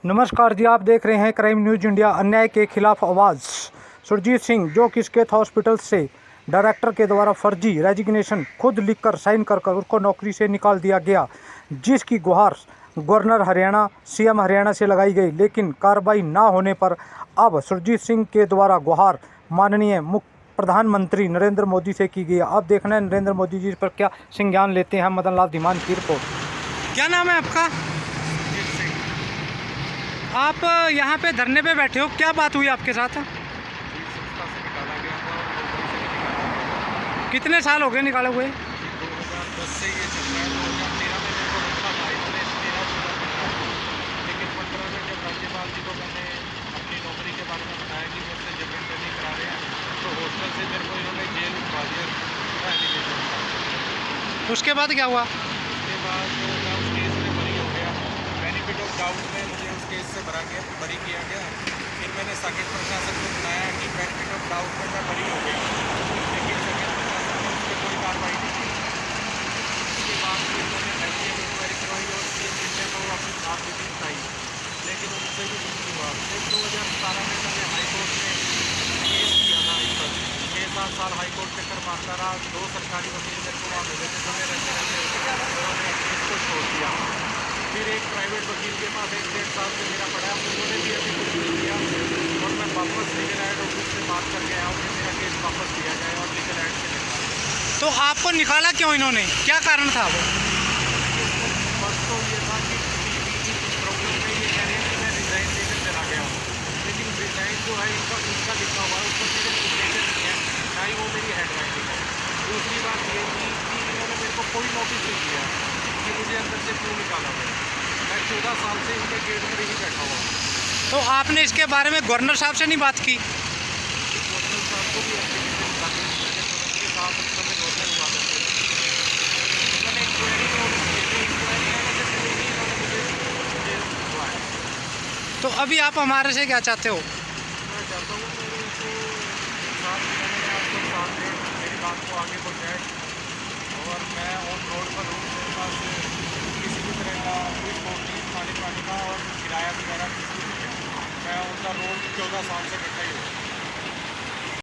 नमस्कार जी, आप देख रहे हैं क्राइम न्यूज इंडिया। अन्याय के खिलाफ आवाज़। सुरजीत सिंह जो किसकेथ हॉस्पिटल से डायरेक्टर के द्वारा फर्जी रेजिग्नेशन खुद लिखकर साइन कर उसको नौकरी से निकाल दिया गया, जिसकी गुहार गवर्नर हरियाणा सीएम हरियाणा से लगाई गई, लेकिन कार्रवाई ना होने पर अब सुरजीत सिंह के द्वारा गुहार माननीय प्रधानमंत्री नरेंद्र मोदी से की गई। अब देखना है नरेंद्र मोदी जी पर क्या संज्ञान लेते हैं। मदन लाल धीमान की रिपोर्ट। क्या नाम है आपका? आप यहाँ पे धरने पे बैठे हो, क्या बात हुई आपके साथ? कितने साल हो गए निकाले हुए? 2010 से ये चल रहा है। 2013 में मेरे को रखा था इन्होंने, 13 लेकिन 15 में जब राज्यपाल जी को मैंने अपनी नौकरी के बारे में बताया कि मुझसे जगह ट्रेनिंग करा रहे हैं, तो हॉस्टल से मेरे को इन्होंने जेल भिजवा दिया। उसके बाद क्या हुआ? उसके बाद मैं उस केस में बरी हो गया। बेनिफिट ऑफ डाउट में मुझे उस केस से बरी किया गया। फिर मैंने साकेत प्रशासन को बताया कि बेनिफिट ऑफ डाउट में मैं बरी हो गया, लेकिन साकेत प्रशासन ने उस पर कोई कार्रवाई नहीं की। उसके बाद फिर मैंने एफडीएम इंक्वायरी करवाई और सीएम इंडिया को अपनी आपत्ति बताई, लेकिन उनसे भी कुछ नहीं हुआ। फिर 2017 में मैंने हाईकोर्ट में केस किया था। इस पर 6-7 साल हाईकोर्ट चक्कर मारता रहा। 2 सरकारी वकील मेरे को वहाँ मिले थे, समय रहते उन्होंने केस को छोड़ दिया। फिर एक प्राइवेट वकील के पास 1-1.5 साल से मेरा पड़ा, उन्होंने भी अभी कुछ नहीं किया और मैं वापस लीगल एड ऑफिस से बात करके आया हूँ कि मेरा केस वापस लिया जाए और लीगल एड से निकाला। तो आपको निकाला क्यों इन्होंने, क्या कारण था वो? फर्स्ट तो ये था कि प्रॉब्लम में ये कह रहे हैं कि मैं रिज़ाइन लेकर चला गया हूँ, लेकिन रिज़ाइन जो है इनका लिखा हुआ है, उस पर मेरे सिग्नेचर नहीं है, ना ही वो मेरी हैंड राइटिंग है। दूसरी बात ये थी कि इन्होंने मेरे को कोई नोटिस नहीं दिया कि मुझे अंदर से क्यों निकाला गया। मैं 14 साल से इनके गेट पर ही बैठा हुआ हूँ। तो आपने इसके बारे में गवर्नर साहब से नहीं बात की? गवर्नर साहब को भी एप्लीकेशन डाली, मैंने तुरंत के साथ उस समय गवर्नर हुआ करते थे। उन्होंने इंक्वायरी नोटिस किए थे, इंक्वायरी आने से पहले ही इन्होंने मुझे जेल भिजवाया। तो अभी आप हमारे से क्या चाहते हो? मैं चाहता हूँ मेरे को साथ मैंने आपको साथ दे, मेरी बात को आगे पहुँचाए और मैं ऑन रोड पर हूँ। मेरे पास किसी भी तरह का कोई स्पोर्ट नहीं, खाने पानी का और किराया वगैरह कुछ भी नहीं है। मैं ऑन द रोड 14 साल से बैठा ही हूँ।